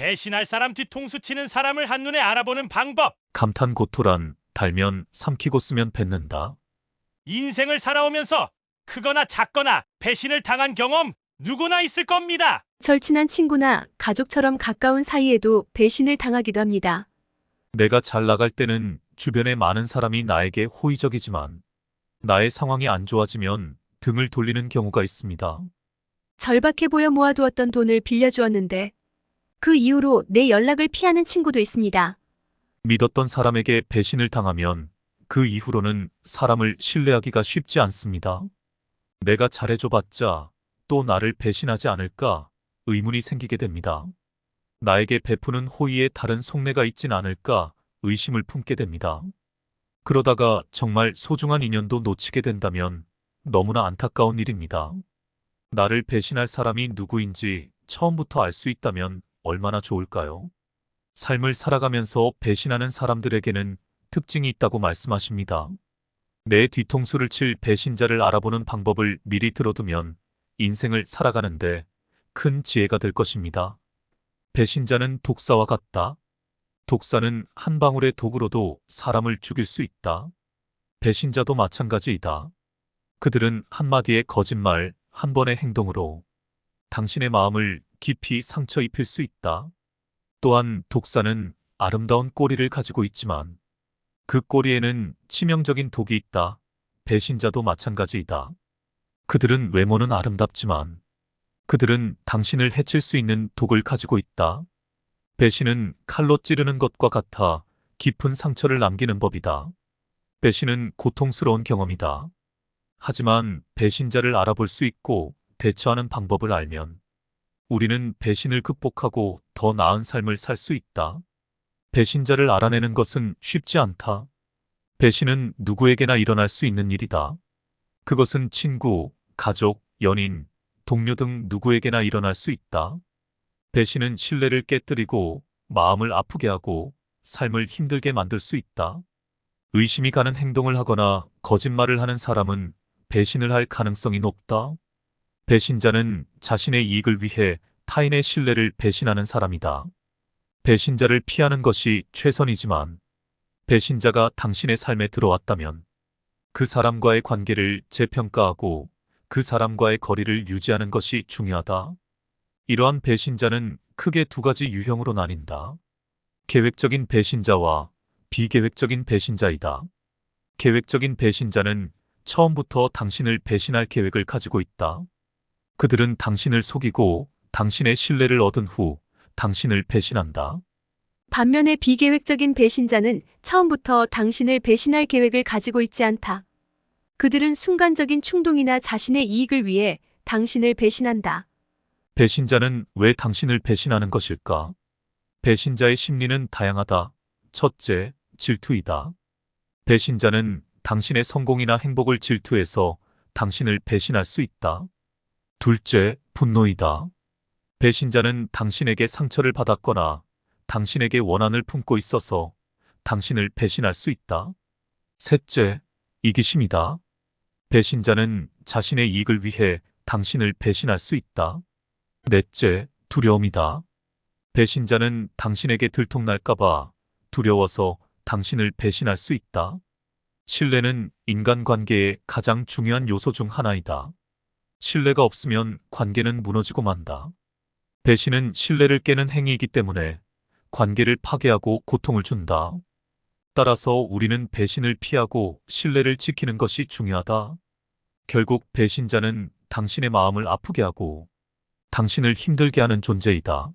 배신할 사람 뒤통수 치는 사람을 한눈에 알아보는 방법. 감탄고토란 달면 삼키고 쓰면 뱉는다. 인생을 살아오면서 크거나 작거나 배신을 당한 경험 누구나 있을 겁니다. 절친한 친구나 가족처럼 가까운 사이에도 배신을 당하기도 합니다. 내가 잘 나갈 때는 주변에 많은 사람이 나에게 호의적이지만 나의 상황이 안 좋아지면 등을 돌리는 경우가 있습니다. 절박해 보여 모아두었던 돈을 빌려주었는데 그 이후로 내 연락을 피하는 친구도 있습니다. 믿었던 사람에게 배신을 당하면 그 이후로는 사람을 신뢰하기가 쉽지 않습니다. 내가 잘해줘봤자 또 나를 배신하지 않을까 의문이 생기게 됩니다. 나에게 베푸는 호의에 다른 속내가 있진 않을까 의심을 품게 됩니다. 그러다가 정말 소중한 인연도 놓치게 된다면 너무나 안타까운 일입니다. 나를 배신할 사람이 누구인지 처음부터 알 수 있다면 얼마나 좋을까요? 삶을 살아가면서 배신하는 사람들에게는 특징이 있다고 말씀하십니다. 내 뒤통수를 칠 배신자를 알아보는 방법을 미리 들어두면 인생을 살아가는데 큰 지혜가 될 것입니다. 배신자는 독사와 같다. 독사는 한 방울의 독으로도 사람을 죽일 수 있다. 배신자도 마찬가지이다. 그들은 한마디의 거짓말, 한 번의 행동으로 당신의 마음을 깊이 상처 입힐 수 있다. 또한 독사는 아름다운 꼬리를 가지고 있지만 그 꼬리에는 치명적인 독이 있다. 배신자도 마찬가지이다. 그들은 외모는 아름답지만 그들은 당신을 해칠 수 있는 독을 가지고 있다. 배신은 칼로 찌르는 것과 같아 깊은 상처를 남기는 법이다. 배신은 고통스러운 경험이다. 하지만 배신자를 알아볼 수 있고 대처하는 방법을 알면 우리는 배신을 극복하고 더 나은 삶을 살 수 있다. 배신자를 알아내는 것은 쉽지 않다. 배신은 누구에게나 일어날 수 있는 일이다. 그것은 친구, 가족, 연인, 동료 등 누구에게나 일어날 수 있다. 배신은 신뢰를 깨뜨리고 마음을 아프게 하고 삶을 힘들게 만들 수 있다. 의심이 가는 행동을 하거나 거짓말을 하는 사람은 배신을 할 가능성이 높다. 배신자는 자신의 이익을 위해 타인의 신뢰를 배신하는 사람이다. 배신자를 피하는 것이 최선이지만 배신자가 당신의 삶에 들어왔다면 그 사람과의 관계를 재평가하고 그 사람과의 거리를 유지하는 것이 중요하다. 이러한 배신자는 크게 두 가지 유형으로 나뉜다. 계획적인 배신자와 비계획적인 배신자이다. 계획적인 배신자는 처음부터 당신을 배신할 계획을 가지고 있다. 그들은 당신을 속이고 당신의 신뢰를 얻은 후 당신을 배신한다. 반면에 비계획적인 배신자는 처음부터 당신을 배신할 계획을 가지고 있지 않다. 그들은 순간적인 충동이나 자신의 이익을 위해 당신을 배신한다. 배신자는 왜 당신을 배신하는 것일까? 배신자의 심리는 다양하다. 첫째, 질투이다. 배신자는 당신의 성공이나 행복을 질투해서 당신을 배신할 수 있다. 둘째, 분노이다. 배신자는 당신에게 상처를 받았거나 당신에게 원한을 품고 있어서 당신을 배신할 수 있다. 셋째, 이기심이다. 배신자는 자신의 이익을 위해 당신을 배신할 수 있다. 넷째, 두려움이다. 배신자는 당신에게 들통날까봐 두려워서 당신을 배신할 수 있다. 신뢰는 인간관계의 가장 중요한 요소 중 하나이다. 신뢰가 없으면 관계는 무너지고 만다. 배신은 신뢰를 깨는 행위이기 때문에 관계를 파괴하고 고통을 준다. 따라서 우리는 배신을 피하고 신뢰를 지키는 것이 중요하다. 결국 배신자는 당신의 마음을 아프게 하고 당신을 힘들게 하는 존재이다.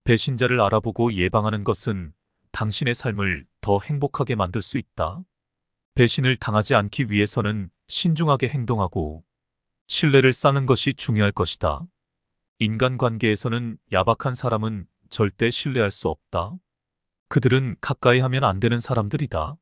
배신자를 알아보고 예방하는 것은 당신의 삶을 더 행복하게 만들 수 있다. 배신을 당하지 않기 위해서는 신중하게 행동하고 신뢰를 쌓는 것이 중요할 것이다. 인간관계에서는 야박한 사람은 절대 신뢰할 수 없다. 그들은 가까이 하면 안 되는 사람들이다.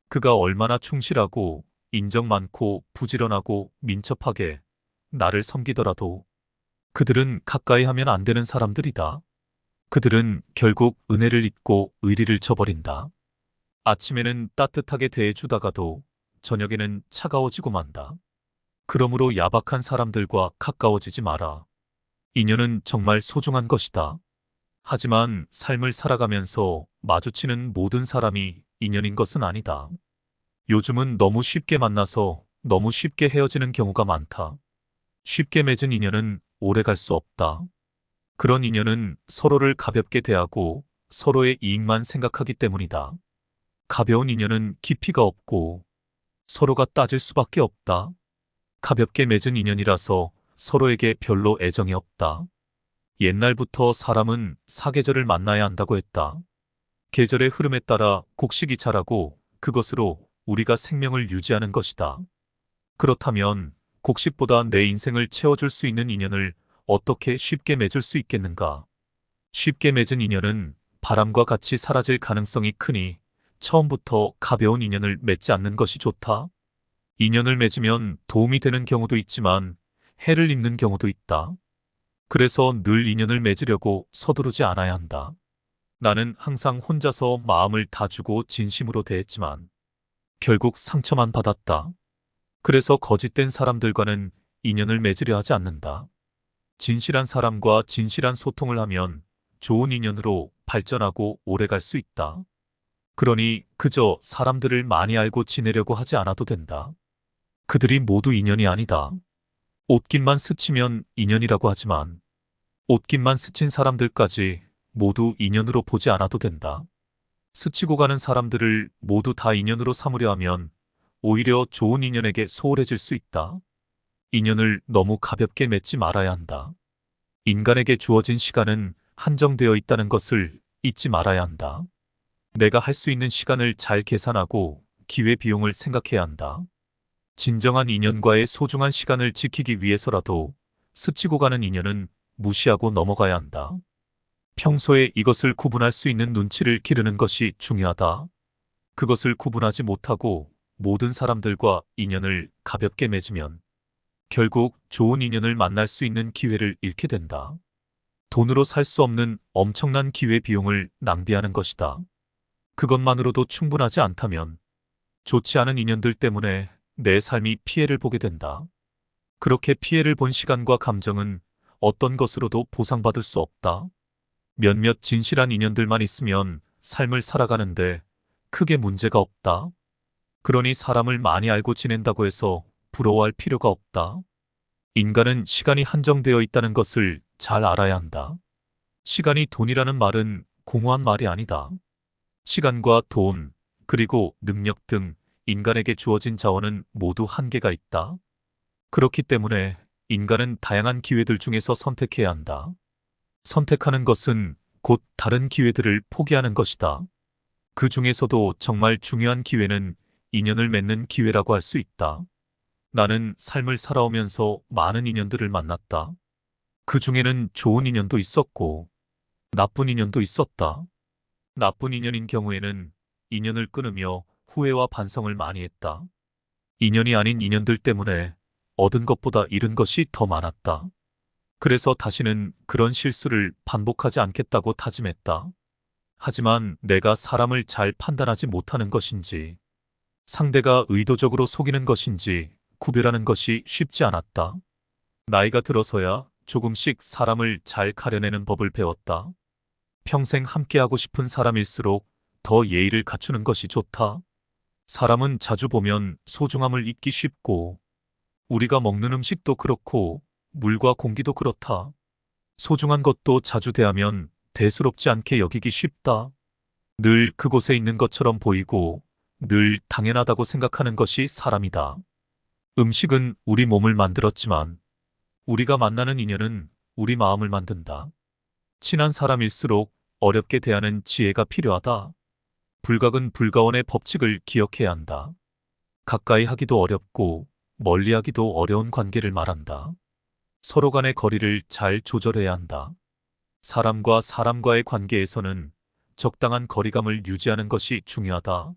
그가 얼마나 충실하고 인정 많고 부지런하고 민첩하게 나를 섬기더라도 그들은 가까이 하면 안 되는 사람들이다. 그들은 결국 은혜를 잊고 의리를 저버린다. 아침에는 따뜻하게 대해주다가도 저녁에는 차가워지고 만다. 그러므로 야박한 사람들과 가까워지지 마라. 인연은 정말 소중한 것이다. 하지만 삶을 살아가면서 마주치는 모든 사람이 인연인 것은 아니다. 요즘은 너무 쉽게 만나서 너무 쉽게 헤어지는 경우가 많다. 쉽게 맺은 인연은 오래 갈 수 없다. 그런 인연은 서로를 가볍게 대하고 서로의 이익만 생각하기 때문이다. 가벼운 인연은 깊이가 없고 서로가 따질 수밖에 없다. 가볍게 맺은 인연이라서 서로에게 별로 애정이 없다. 옛날부터 사람은 사계절을 만나야 한다고 했다. 계절의 흐름에 따라 곡식이 자라고 그것으로 우리가 생명을 유지하는 것이다. 그렇다면 곡식보다 내 인생을 채워줄 수 있는 인연을 어떻게 쉽게 맺을 수 있겠는가? 쉽게 맺은 인연은 바람과 같이 사라질 가능성이 크니 처음부터 가벼운 인연을 맺지 않는 것이 좋다. 인연을 맺으면 도움이 되는 경우도 있지만 해를 입는 경우도 있다. 그래서 늘 인연을 맺으려고 서두르지 않아야 한다. 나는 항상 혼자서 마음을 다 주고 진심으로 대했지만 결국 상처만 받았다. 그래서 거짓된 사람들과는 인연을 맺으려 하지 않는다. 진실한 사람과 진실한 소통을 하면 좋은 인연으로 발전하고 오래 갈 수 있다. 그러니 그저 사람들을 많이 알고 지내려고 하지 않아도 된다. 그들이 모두 인연이 아니다. 옷깃만 스치면 인연이라고 하지만 옷깃만 스친 사람들까지 모두 인연으로 보지 않아도 된다. 스치고 가는 사람들을 모두 다 인연으로 삼으려 하면 오히려 좋은 인연에게 소홀해질 수 있다. 인연을 너무 가볍게 맺지 말아야 한다. 인간에게 주어진 시간은 한정되어 있다는 것을 잊지 말아야 한다. 내가 할 수 있는 시간을 잘 계산하고 기회비용을 생각해야 한다. 진정한 인연과의 소중한 시간을 지키기 위해서라도 스치고 가는 인연은 무시하고 넘어가야 한다. 평소에 이것을 구분할 수 있는 눈치를 기르는 것이 중요하다. 그것을 구분하지 못하고 모든 사람들과 인연을 가볍게 맺으면 결국 좋은 인연을 만날 수 있는 기회를 잃게 된다. 돈으로 살 수 없는 엄청난 기회비용을 낭비하는 것이다. 그것만으로도 충분하지 않다면 좋지 않은 인연들 때문에 내 삶이 피해를 보게 된다. 그렇게 피해를 본 시간과 감정은 어떤 것으로도 보상받을 수 없다. 몇몇 진실한 인연들만 있으면 삶을 살아가는데 크게 문제가 없다. 그러니 사람을 많이 알고 지낸다고 해서 부러워할 필요가 없다. 인간은 시간이 한정되어 있다는 것을 잘 알아야 한다. 시간이 돈이라는 말은 공허한 말이 아니다. 시간과 돈, 그리고 능력 등 인간에게 주어진 자원은 모두 한계가 있다. 그렇기 때문에 인간은 다양한 기회들 중에서 선택해야 한다. 선택하는 것은 곧 다른 기회들을 포기하는 것이다. 그 중에서도 정말 중요한 기회는 인연을 맺는 기회라고 할 수 있다. 나는 삶을 살아오면서 많은 인연들을 만났다. 그 중에는 좋은 인연도 있었고 나쁜 인연도 있었다. 나쁜 인연인 경우에는 인연을 끊으며 후회와 반성을 많이 했다. 인연이 아닌 인연들 때문에 얻은 것보다 잃은 것이 더 많았다. 그래서 다시는 그런 실수를 반복하지 않겠다고 다짐했다. 하지만 내가 사람을 잘 판단하지 못하는 것인지 상대가 의도적으로 속이는 것인지 구별하는 것이 쉽지 않았다. 나이가 들어서야 조금씩 사람을 잘 가려내는 법을 배웠다. 평생 함께하고 싶은 사람일수록 더 예의를 갖추는 것이 좋다. 사람은 자주 보면 소중함을 잊기 쉽고 우리가 먹는 음식도 그렇고 물과 공기도 그렇다. 소중한 것도 자주 대하면 대수롭지 않게 여기기 쉽다. 늘 그곳에 있는 것처럼 보이고 늘 당연하다고 생각하는 것이 사람이다. 음식은 우리 몸을 만들었지만 우리가 만나는 인연은 우리 마음을 만든다. 친한 사람일수록 어렵게 대하는 지혜가 필요하다. 불각은 불가원의 법칙을 기억해야 한다. 가까이 하기도 어렵고 멀리 하기도 어려운 관계를 말한다. 서로 간의 거리를 잘 조절해야 한다. 사람과 사람과의 관계에서는 적당한 거리감을 유지하는 것이 중요하다.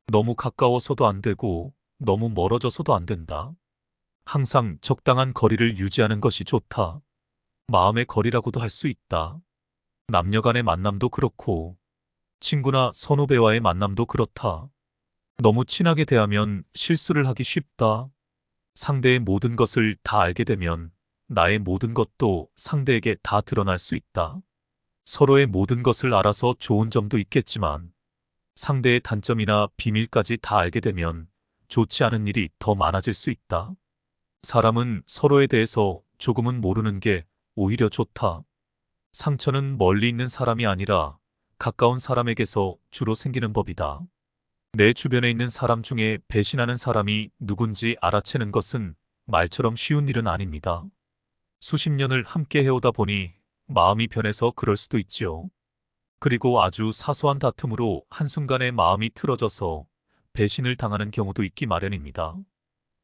너무 가까워서도 안 되고 너무 멀어져서도 안 된다. 항상 적당한 거리를 유지하는 것이 좋다. 마음의 거리라고도 할 수 있다. 남녀 간의 만남도 그렇고 친구나 선후배와의 만남도 그렇다. 너무 친하게 대하면 실수를 하기 쉽다. 상대의 모든 것을 다 알게 되면 나의 모든 것도 상대에게 다 드러날 수 있다. 서로의 모든 것을 알아서 좋은 점도 있겠지만 상대의 단점이나 비밀까지 다 알게 되면 좋지 않은 일이 더 많아질 수 있다. 사람은 서로에 대해서 조금은 모르는 게 오히려 좋다. 상처는 멀리 있는 사람이 아니라 가까운 사람에게서 주로 생기는 법이다. 내 주변에 있는 사람 중에 배신하는 사람이 누군지 알아채는 것은 말처럼 쉬운 일은 아닙니다. 수십 년을 함께 해오다 보니 마음이 변해서 그럴 수도 있지요. 그리고 아주 사소한 다툼으로 한순간에 마음이 틀어져서 배신을 당하는 경우도 있기 마련입니다.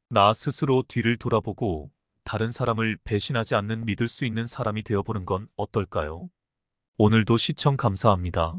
나 스스로 뒤를 돌아보고 다른 사람을 배신하지 않는 믿을 수 있는 사람이 되어보는 건 어떨까요? 오늘도 시청 감사합니다.